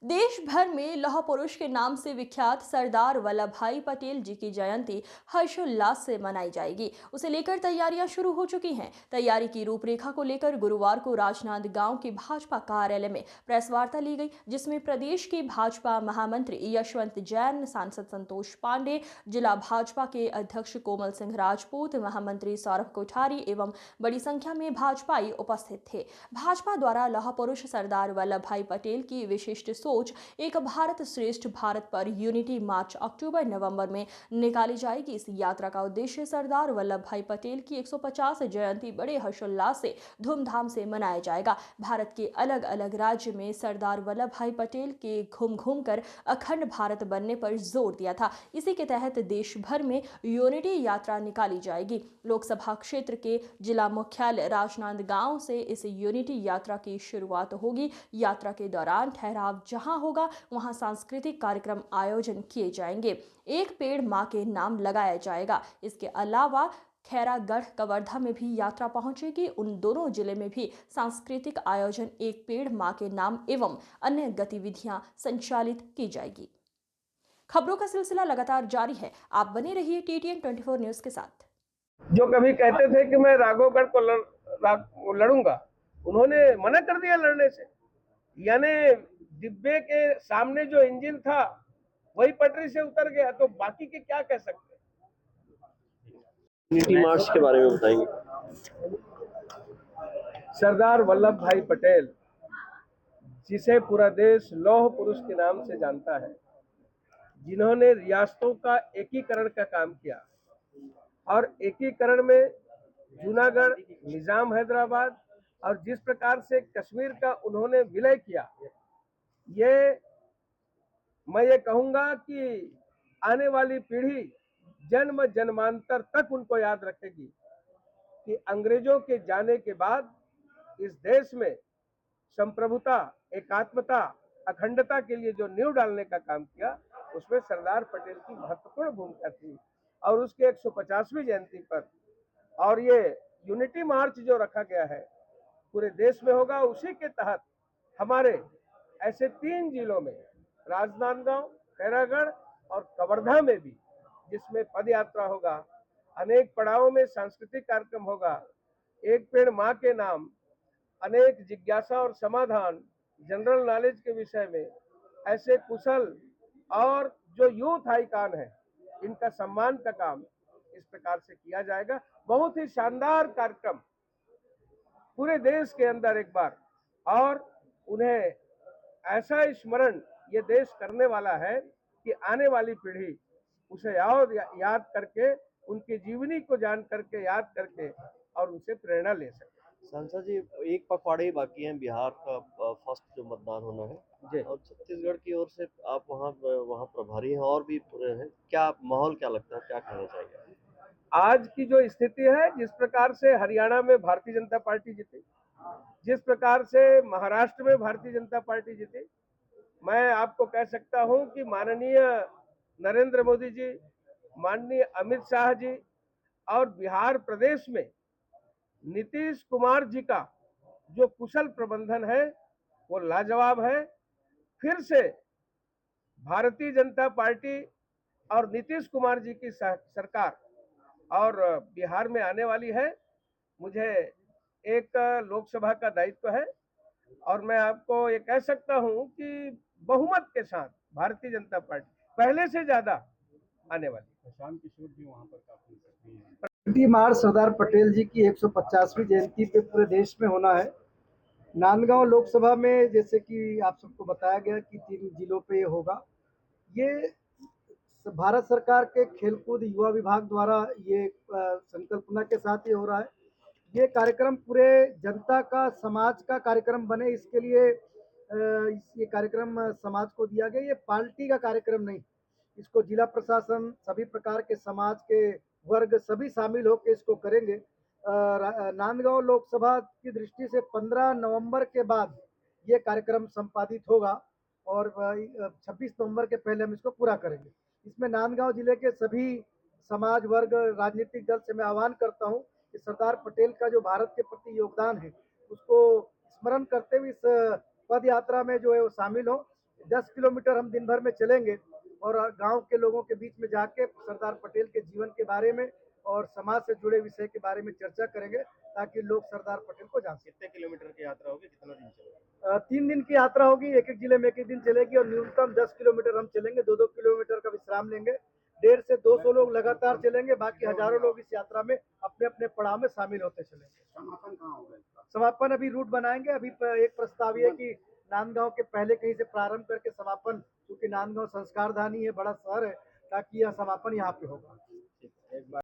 देश भर में लौह पुरुष के नाम से विख्यात सरदार वल्लभ भाई पटेल जी की जयंती हर्षोल्लास से मनाई जाएगी। उसे लेकर तैयारियां शुरू हो चुकी हैं। तैयारी की रूपरेखा को लेकर गुरुवार को राजनांदगांव के भाजपा कार्यालय में प्रेस वार्ता ली गई, जिसमें प्रदेश के भाजपा महामंत्री यशवंत जैन, सांसद संतोष पांडे, जिला भाजपा के अध्यक्ष कोमल सिंह राजपूत, महामंत्री सौरभ कोठारी एवं बड़ी संख्या में भाजपाई उपस्थित थे। भाजपा द्वारा लौह पुरुष सरदार वल्लभ भाई पटेल की विशिष्ट सोच एक भारत श्रेष्ठ भारत पर यूनिटी मार्च अक्टूबर नवंबर में निकाली जाएगी। इस यात्रा का उद्देश्य सरदार वल्लभ भाई पटेल की 150 जयंती बड़े हर्षोल्लास से धूमधाम से मनाया जाएगा। भारत के अलग अलग राज्य में सरदार वल्लभ भाई पटेल के घूम घूम कर अखंड भारत बनने पर जोर दिया था। इसी के तहत देश भर में यूनिटी यात्रा निकाली जाएगी। लोकसभा क्षेत्र के जिला मुख्यालय राजनांदगांव से इस यूनिटी यात्रा की शुरुआत होगी। यात्रा के दौरान ठहराव जहां होगा वहां सांस्कृतिक कार्यक्रम आयोजन किए जाएंगे। एक पेड़ मां के नाम लगाया जाएगा। इसके अलावा खैरागढ़ कवर्धा में भी यात्रा पहुंचेगी। उन दोनों जिले में भी सांस्कृतिक आयोजन, एक पेड़ मां के नाम एवं अन्य गतिविधियां संचालित की जाएगी। खबरों का सिलसिला लगातार जारी है। आप बने रहिए TTN 24 न्यूज के साथ। जो कभी कहते थे कि मैं राघवगढ़ को लड़ूंगा, उन्होंने मना कर दिया लड़ने से। यानी डिब्बे के सामने जो इंजन था वही पटरी से उतर गया, तो बाकी के क्या कह सकते हैं। यूनिटी मार्च के बारे में बताएंगे। सरदार वल्लभ भाई पटेल, जिसे पूरा देश लौह पुरुष के नाम से जानता है, जिन्होंने रियासतों का एकीकरण का काम किया और एकीकरण में जूनागढ़, निजाम हैदराबाद और जिस प्रकार से कश्मीर का उन्होंने विलय किया, ये मैं ये कहूंगा कि आने वाली पीढ़ी जन्म जन्मांतर तक उनको याद रखेगी कि अंग्रेजों के जाने के बाद इस देश में संप्रभुता, एकात्मता, अखंडता के लिए जो नींव डालने का काम किया, उसमें सरदार पटेल की महत्वपूर्ण भूमिका थी। और उसके 150वीं जयंती पर और ये यूनिटी मार्च जो रखा गया है पूरे देश में होगा, उसी के तहत हमारे ऐसे 3 जिलों में राजनांदगांव, खैरागढ़ और कवर्धा में भी, जिसमें पद यात्रा होगा, अनेक पड़ावों में सांस्कृतिक कार्यक्रम होगा, एक पेड़ मां के नाम, अनेक जिज्ञासा और समाधान, जनरल नॉलेज के विषय में ऐसे कुशल और जो यूथ आइकॉन है, इनका सम्मान का काम इस प्रकार से किया जाएगा। बहुत ही शानदार कार्यक्रम पूरे देश के अंदर एक बार, और उन्हें ऐसा स्मरण ये देश करने वाला है कि आने वाली पीढ़ी उसे याद करके, उनकी जीवनी को जान करके, याद करके और उनसे प्रेरणा ले सके। सांसद जी, एक पखवाड़े ही बाकी है बिहार का फर्स्ट जो मतदान होना है, और छत्तीसगढ़ की ओर से आप वहाँ प्रभारी हैं और भी हैं, क्या माहौल क्या लगता है, क्या कहना चाहिए? आज की जो स्थिति है, जिस प्रकार से हरियाणा में भारतीय जनता पार्टी जीती, जिस प्रकार से महाराष्ट्र में भारतीय जनता पार्टी जीती, मैं आपको कह सकता हूं कि माननीय नरेंद्र मोदी जी, माननीय अमित शाह जी और बिहार प्रदेश में नीतीश कुमार जी का जो कुशल प्रबंधन है वो लाजवाब है। फिर से भारतीय जनता पार्टी और नीतीश कुमार जी की सरकार और बिहार में आने वाली है। मुझे एक लोकसभा का दायित्व है और मैं आपको ये कह सकता हूं कि बहुमत के साथ भारतीय जनता पार्टी पहले से ज्यादा आने वाली। प्रशांत किशोर जी वहाँ पर काफी सक्रिय हैं। यूनिटी मार्च सरदार पटेल जी की 150वीं जयंती पे पूरे देश में होना है। नांदगांव लोकसभा में, जैसे कि आप सबको बताया गया कि 3 जिलों पे होगा। ये भारत सरकार के खेलकूद युवा विभाग द्वारा ये संकल्पना के साथ ये हो रहा है। ये कार्यक्रम पूरे जनता का, समाज का कार्यक्रम बने, इसके लिए ये कार्यक्रम समाज को दिया गया। ये पार्टी का कार्यक्रम नहीं, इसको जिला प्रशासन, सभी प्रकार के समाज के वर्ग सभी शामिल होकर इसको करेंगे। नांदगांव लोकसभा की दृष्टि से 15 नवंबर के बाद ये कार्यक्रम संपादित होगा और 26 नवंबर के पहले हम इसको पूरा करेंगे। इसमें नांदगांव जिले के सभी समाज वर्ग, राजनीतिक दल से मैं आह्वान करता हूं कि सरदार पटेल का जो भारत के प्रति योगदान है उसको स्मरण करते हुए इस पद यात्रा में जो है वो शामिल हो। 10 किलोमीटर हम दिन भर में चलेंगे और गांव के लोगों के बीच में जाके सरदार पटेल के जीवन के बारे में और समाज से जुड़े विषय के बारे में चर्चा करेंगे ताकि लोग सरदार पटेल को जान सकें। कितने किलोमीटर की यात्रा होगी, कितना दिन चलेगा? 3 दिन की यात्रा होगी, एक एक जिले में एक एक दिन चलेगी और न्यूनतम 10 किलोमीटर हम चलेंगे, 2-2 किलोमीटर का विश्राम लेंगे। 150 से 200 लोग लगातार चलेंगे, बाकी हजारों लोग इस यात्रा में अपने अपने पड़ाव में शामिल होते चलेंगे। समापन कहाँ होगा इसका? समापन अभी रूट बनाएंगे। अभी एक प्रस्ताव ये है कि नांदगांव के पहले कहीं से प्रारंभ करके समापन, क्योंकि नांदगांव संस्कार धानी है, बड़ा शहर है, ताकि यह समापन यहाँ पे होगा।